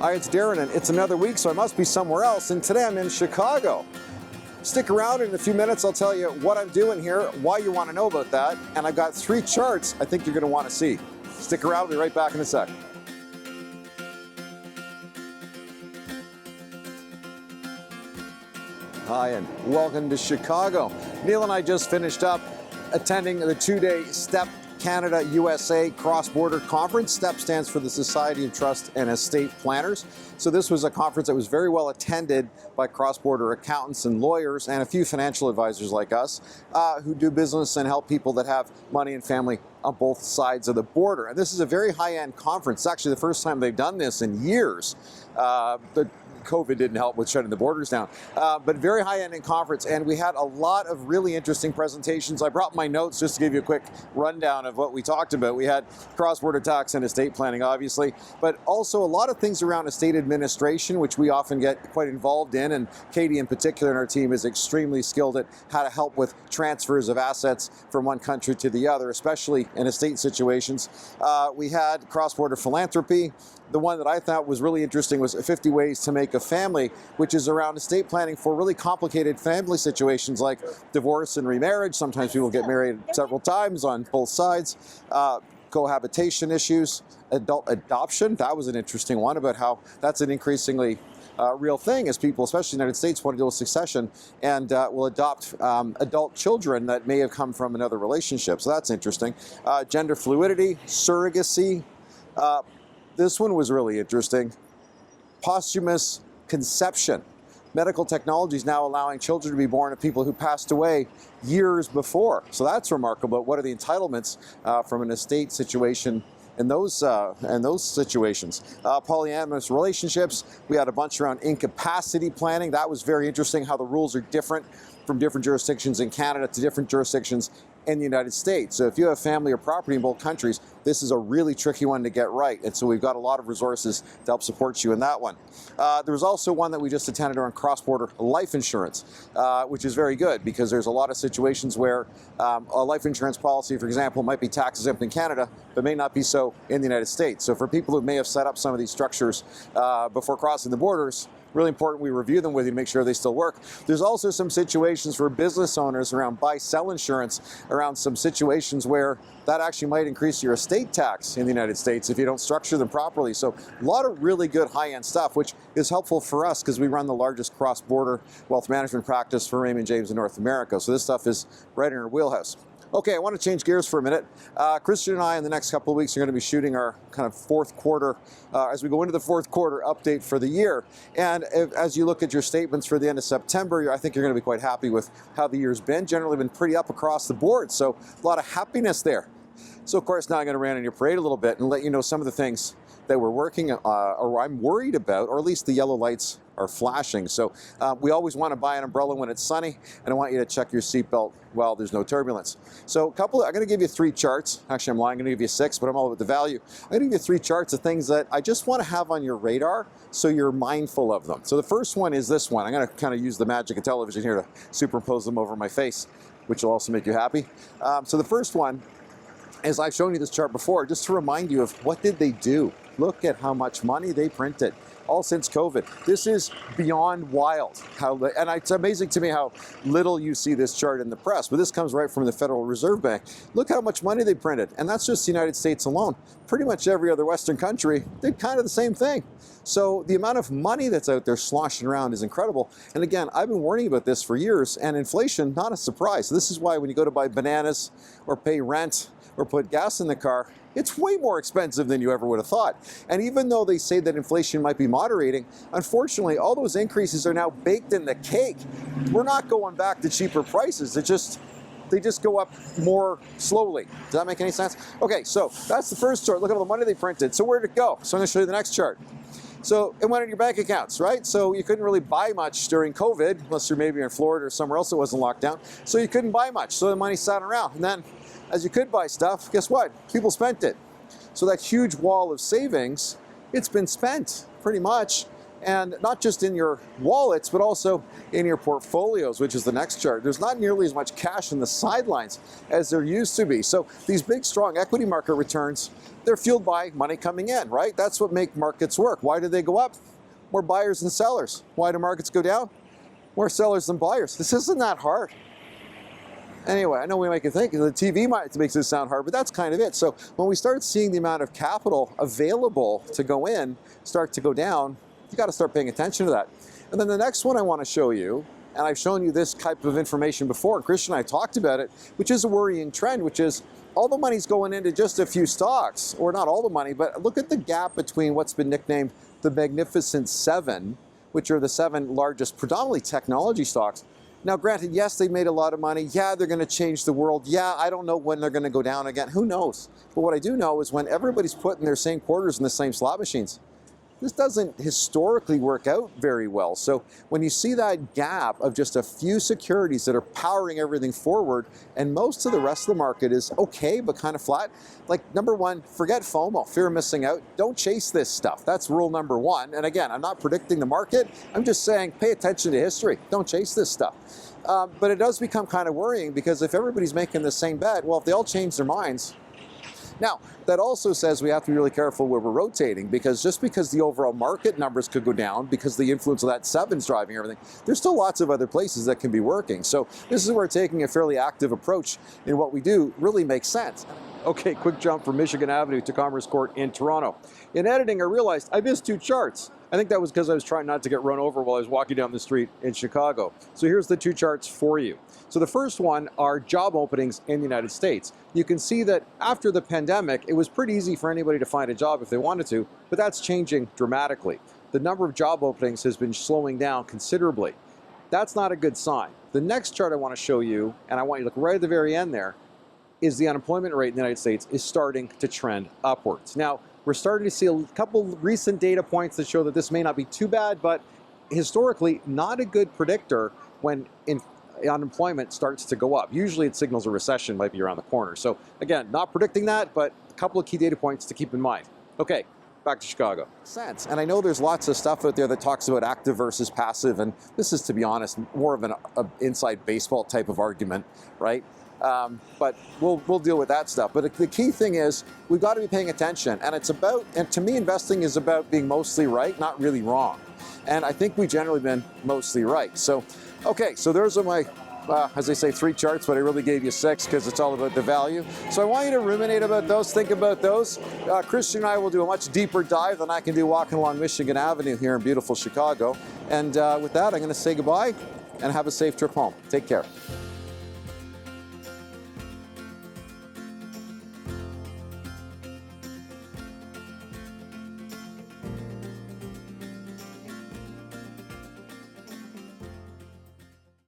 Hi, it's Darren, and it's another week, so I must be somewhere else, and today I'm in Chicago. Stick around, in a few minutes I'll tell you what I'm doing here, why you want to know about that, and I've got 3 charts I think you're going to want to see. Stick around, we'll be right back in a sec. Hi, and welcome to Chicago. Neil and I just finished up attending the 2-day STEP Canada USA Cross-Border Conference. STEP stands for the Society of Trust and Estate Planners. So this was a conference that was very well attended by cross-border accountants and lawyers and a few financial advisors like us who do business and help people that have money and family on both sides of the border. And this is a very high-end conference. It's actually the first time they've done this in years. COVID didn't help with shutting the borders down, but very high-end conference, and we had a lot of really interesting presentations. I brought my notes just to give you a quick rundown of what we talked about. We had cross-border tax and estate planning, obviously, but also a lot of things around estate administration, which we often get quite involved in, and Katie in particular in our team is extremely skilled at how to help with transfers of assets from one country to the other, especially in estate situations. We had cross-border philanthropy. The one that I thought was really interesting was 50 Ways to Make a Family, which is around estate planning for really complicated family situations like divorce and remarriage. Sometimes people get married several times on both sides. Cohabitation issues, adult adoption. That was an interesting one about how that's an increasingly real thing as people, especially in the United States, want to deal with succession and will adopt adult children that may have come from another relationship. So that's interesting. Gender fluidity, surrogacy. This one was really interesting. Posthumous conception. Medical technology is now allowing children to be born of people who passed away years before. So that's remarkable. What are the entitlements from an estate situation in those situations? Polyamorous relationships. We had a bunch around incapacity planning. That was very interesting, how the rules are different from different jurisdictions in Canada to different jurisdictions in the United States. So if you have family or property in both countries, this is a really tricky one to get right. And so we've got a lot of resources to help support you in that one. There was also one that we just attended on cross-border life insurance, which is very good because there's a lot of situations where a life insurance policy, for example, might be tax exempt in Canada, but may not be so in the United States. So for people who may have set up some of these structures before crossing the borders, really important we review them with you to make sure they still work. There's also some situations for business owners around buy-sell insurance, around some situations where that actually might increase your estate tax in the United States if you don't structure them properly. So a lot of really good high-end stuff, which is helpful for us because we run the largest cross-border wealth management practice for Raymond James in North America. So this stuff is right in our wheelhouse. Okay, I want to change gears for a minute. Christian and I in the next couple of weeks are going to be shooting our kind of fourth quarter, as we go into the fourth quarter update for the year. And as you look at your statements for the end of September, I think you're going to be quite happy with how the year's been. Generally been pretty up across the board, so a lot of happiness there. So of course now I'm going to rain on your parade a little bit and let you know some of the things that we're working or I'm worried about, or at least the yellow lights are flashing. So we always want to buy an umbrella when it's sunny, and I want you to check your seatbelt while there's no turbulence. So I'm going to give you 3 charts. Actually, I'm lying, I'm going to give you 6, but I'm all about the value. I'm going to give you 3 charts of things that I just want to have on your radar so you're mindful of them. So the first one is this one. I'm going to kind of use the magic of television here to superimpose them over my face, which will also make you happy. So the first one is, I've shown you this chart before, just to remind you of what did they do. Look at how much money they printed, all since COVID. This is beyond wild. And it's amazing to me how little you see this chart in the press, but this comes right from the Federal Reserve Bank. Look how much money they printed, and that's just the United States alone. Pretty much every other Western country did kind of the same thing. So the amount of money that's out there sloshing around is incredible. And again, I've been warning about this for years, and inflation, not a surprise. This is why when you go to buy bananas or pay rent or put gas in the car, it's way more expensive than you ever would have thought. And even though they say that inflation might be moderating, unfortunately, all those increases are now baked in the cake. We're not going back to cheaper prices. They just go up more slowly. Does that make any sense? Okay, so that's the first chart. Look at all the money they printed. So where'd it go? So I'm going to show you the next chart. So it went in your bank accounts, right? So you couldn't really buy much during COVID, unless you're maybe in Florida or somewhere else that wasn't locked down. So you couldn't buy much. So the money sat around. And then as you could buy stuff, guess what? People spent it. So that huge wall of savings, it's been spent pretty much. And not just in your wallets, but also in your portfolios, which is the next chart. There's not nearly as much cash in the sidelines as there used to be. So these big, strong equity market returns, they're fueled by money coming in, right? That's what makes markets work. Why do they go up? More buyers than sellers. Why do markets go down? More sellers than buyers. This isn't that hard. Anyway, I know we make you think, the TV makes it sound hard, but that's kind of it. So when we start seeing the amount of capital available to go in start to go down, you got to start paying attention to that. And then the next one I want to show you, and I've shown you this type of information before, and Christian and I talked about it, which is a worrying trend, which is all the money's going into just a few stocks, or not all the money, but look at the gap between what's been nicknamed the Magnificent Seven, which are the 7 largest predominantly technology stocks. Now, granted, yes, they made a lot of money. Yeah, they're going to change the world. Yeah, I don't know when they're going to go down again. Who knows? But what I do know is when everybody's put in their same quarters in the same slot machines, this doesn't historically work out very well. So when you see that gap of just a few securities that are powering everything forward, and most of the rest of the market is okay, but kind of flat, like number one, forget FOMO, fear of missing out. Don't chase this stuff. That's rule number one. And again, I'm not predicting the market. I'm just saying pay attention to history. Don't chase this stuff. But it does become kind of worrying because if everybody's making the same bet, well, if they all change their minds. Now, that also says we have to be really careful where we're rotating, because just because the overall market numbers could go down because the influence of that 7's driving everything, there's still lots of other places that can be working. So this is where taking a fairly active approach in what we do really makes sense. Okay, quick jump from Michigan Avenue to Commerce Court in Toronto. In editing, I realized I missed 2 charts. I think that was because I was trying not to get run over while I was walking down the street in Chicago. So here's the 2 charts for you. So the first one are job openings in the United States. You can see that after the pandemic, it was pretty easy for anybody to find a job if they wanted to, but that's changing dramatically. The number of job openings has been slowing down considerably. That's not a good sign. The next chart I want to show you, and I want you to look right at the very end there, is the unemployment rate in the United States is starting to trend upwards. Now, we're starting to see a couple recent data points that show that this may not be too bad, but historically not a good predictor when unemployment starts to go up. Usually it signals a recession might be around the corner. So again, not predicting that, but a couple of key data points to keep in mind. Okay, back to Chicago. And I know there's lots of stuff out there that talks about active versus passive, and this is, to be honest, more of an inside baseball type of argument, right? But we'll deal with that stuff. But the key thing is we've got to be paying attention, and it's about, and to me, investing is about being mostly right, not really wrong. And I think we've generally been mostly right. So, okay, so those are my, as they say, 3 charts, but I really gave you 6 because it's all about the value. So I want you to ruminate about those, think about those. Christian and I will do a much deeper dive than I can do walking along Michigan Avenue here in beautiful Chicago. And with that, I'm going to say goodbye and have a safe trip home. Take care.